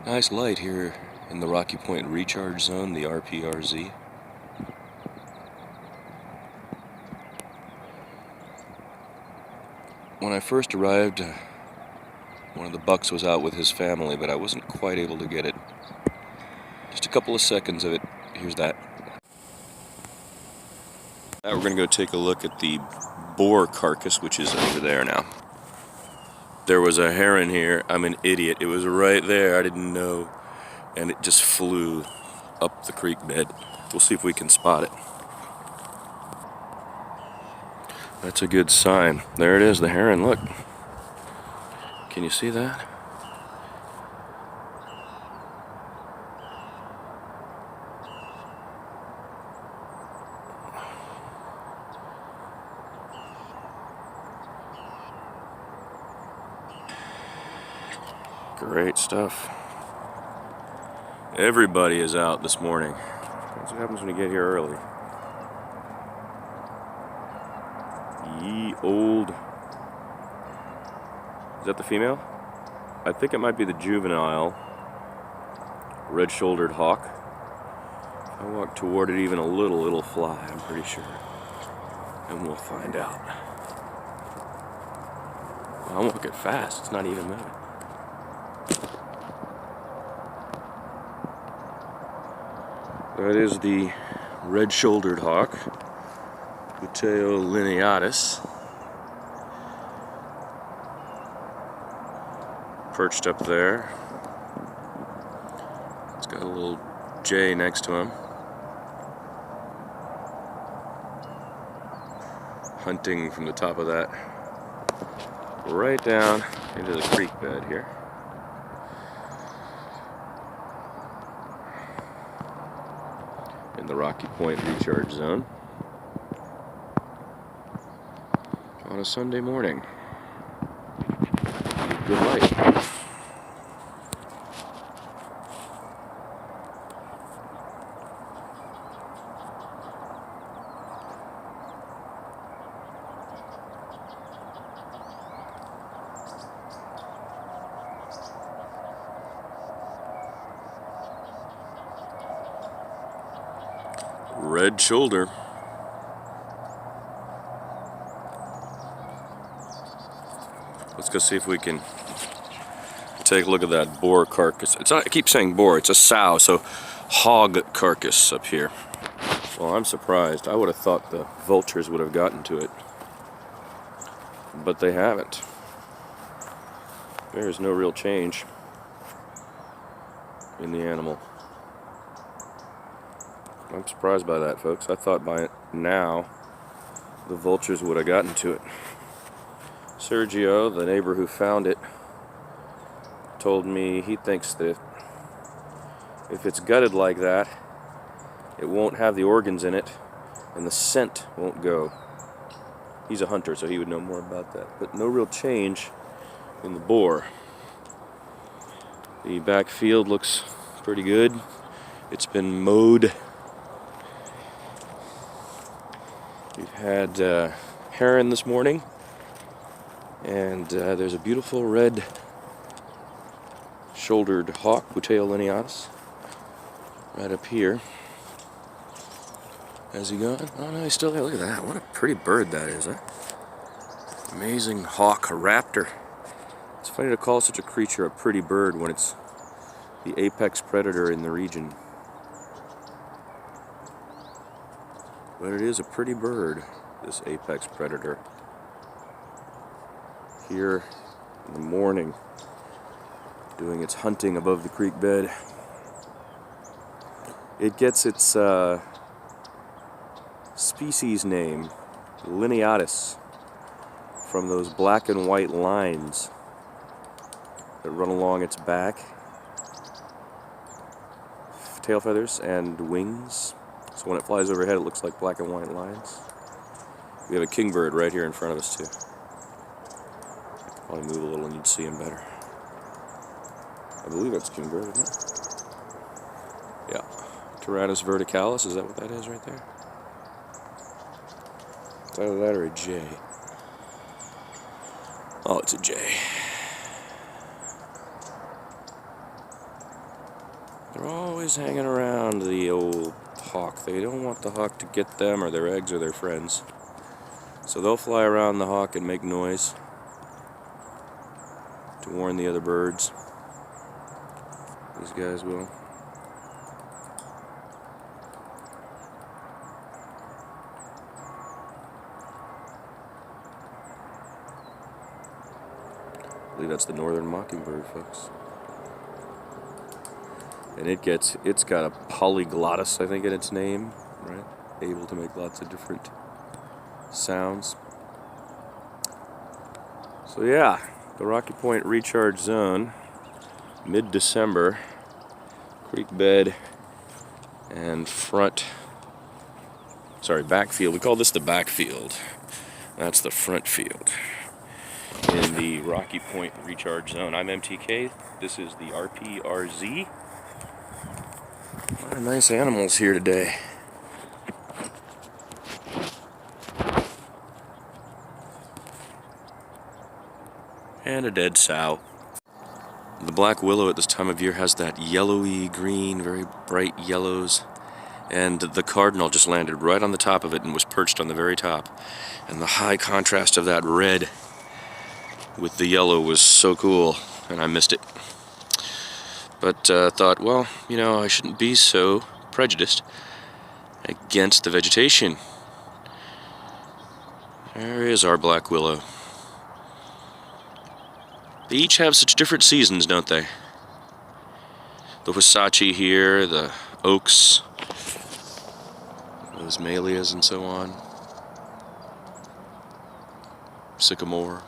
Nice light here in the Rocky Point recharge zone, the RPRZ. When I first arrived, one of the bucks was out with his family, but I wasn't quite able to get it. Just a couple of seconds of it. Here's that. Now we're going to go take a look at the boar carcass, which is over there now. There was a heron here. I'm an idiot. It was right there. I didn't know. And it just flew up the creek bed. We'll see if we can spot it. That's a good sign. There it is, the heron. Look. Can you see that? Great stuff. Everybody is out this morning. That's what happens when you get here early. Ye old. Is that the female? I think it might be the juvenile red-shouldered hawk. If I walk toward it even a little, it'll fly, I'm pretty sure. And we'll find out. Well, I won't get fast, it's not even moving. That is the red-shouldered hawk, Buteo lineatus, perched up there. It's got a little J next to him, hunting from the top of that right down into the creek bed here. In the Rocky Point recharge zone on a Sunday morning. Good light. Red shoulder. Let's go see if we can take a look at that boar carcass. It's not, I keep saying boar, it's a sow, so hog carcass up here. Well, I'm surprised. I would have thought the vultures would have gotten to it, but they haven't. There's no real change in the animal. I'm surprised by that, folks. I thought by now the vultures would have gotten to it. Sergio, the neighbor who found it, told me he thinks that if it's gutted like that, it won't have the organs in it and the scent won't go. He's a hunter, so he would know more about that. But no real change in the boar. The back field looks pretty good. It's been mowed. We've had heron this morning, and there's a beautiful red-shouldered hawk, Buteo lineatus, right up here. Has he gone? Oh no, he's still there. Look at that. What a pretty bird that is, huh? Amazing hawk, a raptor. It's funny to call such a creature a pretty bird when it's the apex predator in the region. But it is a pretty bird, this apex predator. Here in the morning, doing its hunting above the creek bed. It gets its species name, lineatus, from those black and white lines that run along its back, tail feathers and wings. So when it flies overhead, it looks like black and white lines. We have a kingbird right here in front of us, too. I could probably move a little and you'd see him better. I believe that's kingbird, isn't it? Yeah. Tyrannus verticalis, is that what that is right there? It's either that or a J. Oh, it's a J. They're always hanging around the old hawk. They don't want the hawk to get them or their eggs or their friends. So they'll fly around the hawk and make noise to warn the other birds. These guys will. I believe that's the northern mockingbird, folks. And it's got a polyglottis, I think, in its name, right? Able to make lots of different sounds. So yeah, the Rocky Point recharge zone, mid-December, creek bed and backfield. We call this the backfield. That's the front field in the Rocky Point recharge zone. I'm MTK. This is the RPRZ. A lot of nice animals here today. And a dead sow. The black willow at this time of year has that yellowy green, very bright yellows. And the cardinal just landed right on the top of it and was perched on the very top. And the high contrast of that red with the yellow was so cool, and I missed it. But thought, well, you know, I shouldn't be so prejudiced against the vegetation. There is our black willow. They each have such different seasons, don't they? The Husachi here, the oaks, those Malias and so on. Sycamore.